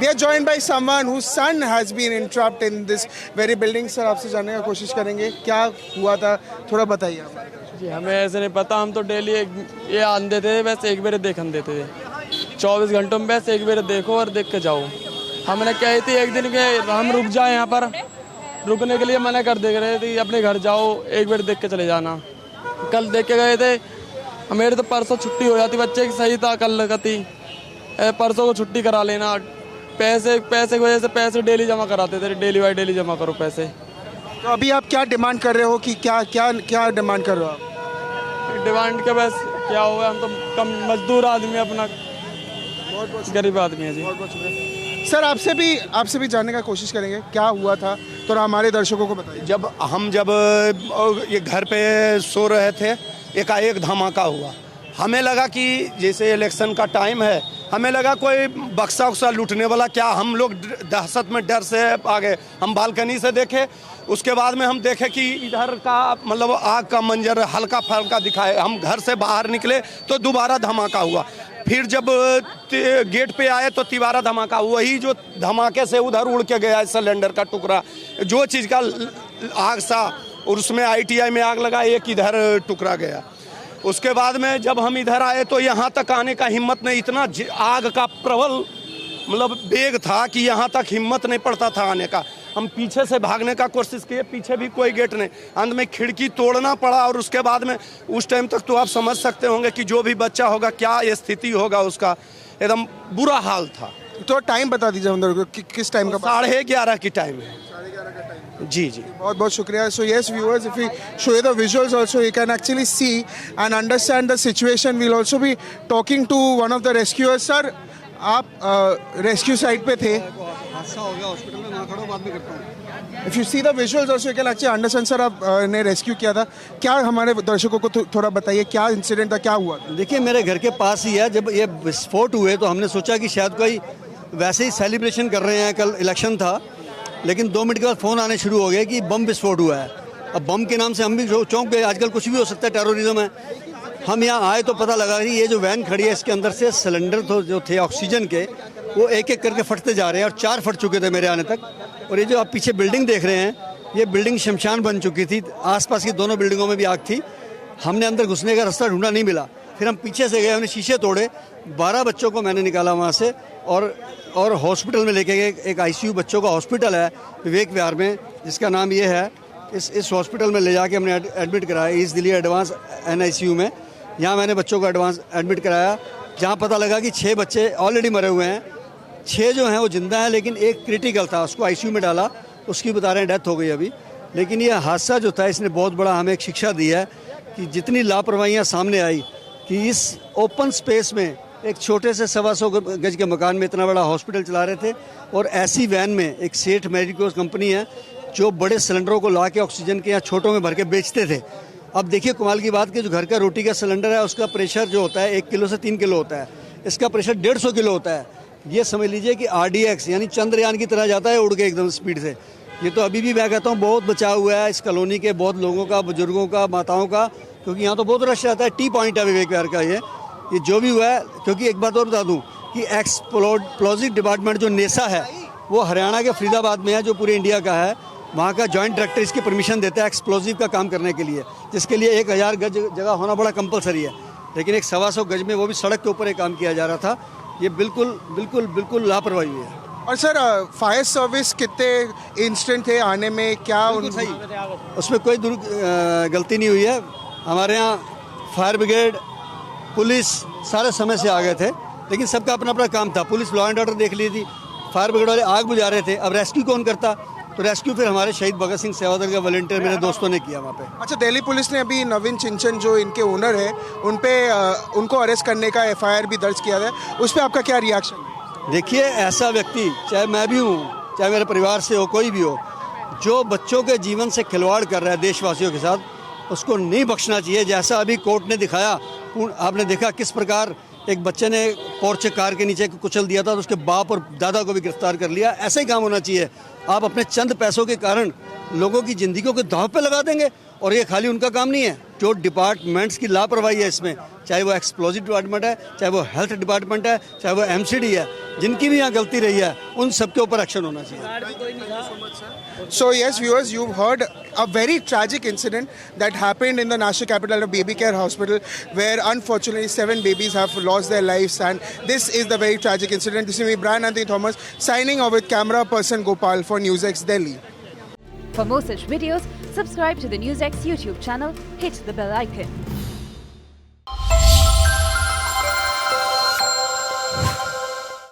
We are joined by someone whose son has been entrapped in this very building. Sir आपसे जानने का कोशिश करेंगे क्या हुआ था, थोड़ा बताइए आप। जी हमें ऐसे नहीं पता, हम तो डेली ये आन देते थे, बस एक बार देखन देते थे 24 घंटों में, बस एक बार देखो और देख के जाओ। हमने कही थी एक दिन के हम रुक जाए, यहाँ पर रुकने के लिए मना कर दे रहे थे, अपने घर जाओ एक बार देख के चले जाना। कल देख के गए थे, मेरे तो परसों छुट्टी हो जाती, बच्चे की सही था कल लगती, परसों को छुट्टी करा लेना। पैसे की वजह से पैसे डेली जमा कराते थे, डेली बाई डेली जमा करो पैसे। तो अभी आप क्या डिमांड कर रहे हो कि क्या क्या क्या डिमांड कर रहे हो आप? डिमांड के बस क्या होगा, हम तो कम मजदूर आदमी, अपना गरीब आदमी है जी। बहुत शुक्रिया सर। आपसे भी जानने का कोशिश करेंगे क्या हुआ था, तो हमारे दर्शकों को बताइए। जब ये घर पे सो रहे थे, एकाएक धमाका हुआ। हमें लगा कि जैसे इलेक्शन का टाइम है, हमें लगा कोई बक्सा उक्सा लूटने वाला, क्या हम लोग दहशत में डर से आ गए। हम बालकनी से देखे, उसके बाद में हम देखे कि इधर का मतलब आग का मंजर हल्का फल्का दिखाए। हम घर से बाहर निकले तो दोबारा धमाका हुआ। फिर जब गेट पे आए तो तिबारा धमाका, वही जो धमाके से उधर उड़ के गया सिलेंडर का टुकड़ा, जो चीज़ का आग सा, और उसमें ITI में आग लगा, एक इधर टुकड़ा गया। उसके बाद में जब हम इधर आए तो यहाँ तक आने का हिम्मत नहीं, इतना आग का प्रबल मतलब वेग था कि यहाँ तक हिम्मत नहीं पड़ता था आने का। हम पीछे से भागने का कोशिश किए, पीछे भी कोई गेट नहीं, अंत में खिड़की तोड़ना पड़ा। और उसके बाद में उस टाइम तक तो आप समझ सकते होंगे कि जो भी बच्चा होगा क्या स्थिति होगा उसका, एकदम बुरा हाल था। तो टाइम बता दीजिए हम लोगों को किस टाइम का? 11:30 की टाइम है। जी जी, बहुत बहुत शुक्रिया। सो yes viewers, if we show you the visuals also, you can actually see and understand the situation. We'll also be talking to one of the rescuers. Sir, आप रेस्क्यू साइट पे थे, हादसा हो गया हॉस्पिटल में, मैं खड़ा बात भी करता हूँ। If you see the visuals also, you can actually understand. Sir आप ने रेस्क्यू किया था, क्या हमारे दर्शकों को थोड़ा बताइए क्या इंसिडेंट था, क्या हुआ था? देखिए मेरे घर के पास ही है, जब ये विस्फोट हुए तो हमने सोचा कि शायद कोई वैसे ही सेलिब्रेशन कर रहे हैं, कल इलेक्शन था, लेकिन 2 मिनट के बाद फ़ोन आने शुरू हो गए कि बम विस्फोट हुआ है। अब बम के नाम से हम भी चौंक गए, आजकल कुछ भी हो सकता है, टेररिज्म है। हम यहाँ आए तो पता लगा कि ये जो वैन खड़ी है इसके अंदर से सिलेंडर तो जो थे ऑक्सीजन के, वो एक एक करके फटते जा रहे हैं, और 4 फट चुके थे मेरे आने तक। और ये जो आप पीछे बिल्डिंग देख रहे हैं, ये बिल्डिंग शमशान बन चुकी थी, आसपास की दोनों बिल्डिंगों में भी आग थी। हमने अंदर घुसने का रास्ता ढूंढा, नहीं मिला। फिर हम पीछे से गए, हमने शीशे तोड़े, 12 बच्चों को मैंने निकाला वहाँ से, और हॉस्पिटल में लेके गए। एक ICU बच्चों का हॉस्पिटल है विवेक विहार में, जिसका नाम ये है। इस हॉस्पिटल में ले जाके हमने एडमिट कराया, ईस्ट दिल्ली एडवांस NICU में। यहाँ मैंने बच्चों को एडवांस एडमिट कराया, जहाँ पता लगा कि 6 बच्चे ऑलरेडी मरे हुए हैं, 6 जो हैं वो जिंदा हैं, लेकिन एक क्रिटिकल था, उसको ICU में डाला, उसकी बता रहे हैं डेथ हो गई अभी। लेकिन ये हादसा जो था, इसने बहुत बड़ा हमें एक शिक्षा दी है कि जितनी लापरवाहियाँ सामने आई, कि इस ओपन स्पेस में एक छोटे से 125 गज के मकान में इतना बड़ा हॉस्पिटल चला रहे थे, और ऐसी वैन में एक सेठ मेडिकोस कंपनी है जो बड़े सिलेंडरों को ला के ऑक्सीजन के यहाँ छोटों में भर के बेचते थे। अब देखिए कमाल की बात कि जो घर का रोटी का सिलेंडर है, उसका प्रेशर जो होता है 1 किलो से 3 किलो होता है, इसका प्रेशर 150 किलो होता है। ये समझ लीजिए कि RDX यानी चंद्रयान की तरह जाता है उड़ के एकदम स्पीड से। ये तो अभी भी मैं कहता हूँ बहुत बचाव हुआ है इस कॉलोनी के बहुत लोगों का, बुजुर्गों का, माताओं का, क्योंकि यहाँ तो बहुत रश रहता है। टी पॉइंट है विवेक विहार का ये जो भी हुआ है। क्योंकि एक बात और बता दूँ कि एक्सप्लोजिव डिपार्टमेंट जो नेसा है वो हरियाणा के फरीदाबाद में है, जो पूरे इंडिया का है। वहाँ का जॉइंट डायरेक्टर इसकी परमिशन देता है एक्सप्लोजिव का काम करने के लिए, जिसके लिए 1000 गज जगह होना बड़ा कंपलसरी है। लेकिन एक 125 गज में, वो भी सड़क के ऊपर एक काम किया जा रहा था। ये बिल्कुल लापरवाही हुई है। और सर फायर सर्विस कितने इंस्टेंट थे आने में, क्या सही, उसमें कोई गलती नहीं हुई है। हमारे यहाँ फायर ब्रिगेड, पुलिस सारे समय से आ गए थे, लेकिन सबका अपना अपना काम था। पुलिस लॉ एंड ऑर्डर देख ली थी, फायर ब्रिगेड वाले आग बुझा रहे थे। अब रेस्क्यू कौन करता? तो रेस्क्यू फिर हमारे शहीद भगत सिंह सेवादल के वॉलंटियर मेरे दोस्तों ने किया वहाँ पे। अच्छा, दिल्ली पुलिस ने अभी नवीन चिंचन जो इनके ओनर है उनको अरेस्ट करने का FIR भी दर्ज किया है, उस पर आपका क्या रिएक्शन? देखिए ऐसा व्यक्ति, चाहे मैं भी हूँ, चाहे मेरे परिवार से हो, कोई भी हो, जो बच्चों के जीवन से खिलवाड़ कर रहा है देशवासियों के साथ, उसको नहीं बख्शना चाहिए। जैसा अभी कोर्ट ने दिखाया, आपने देखा किस प्रकार एक बच्चे ने पोर्चे कार के नीचे कुचल दिया था, तो उसके बाप और दादा को भी गिरफ्तार कर लिया। ऐसा ही काम होना चाहिए। आप अपने चंद पैसों के कारण लोगों की ज़िंदगियों को दांव पे लगा देंगे, और ये खाली उनका काम नहीं है, जो डिपार्टमेंट्स की लापरवाही है इसमें, चाहे वो एक्सप्लोजिव डिपार्टमेंट है, चाहे वो हेल्थ डिपार्टमेंट है, चाहे वो एमसीडी है, जिनकी भी यहाँ गलती रही है उन सबके ऊपर एक्शन होना चाहिए। So yes, viewers, you've heard a very tragic incident that happened in the national capital of Baby Care Hospital, where unfortunately 7 babies have lost their lives, and this is the very tragic incident. This is me, Brian Anthony Thomas, signing off with camera person Gopal for NewsX Delhi. For more such videos, subscribe to the NewsX YouTube channel, hit the bell icon.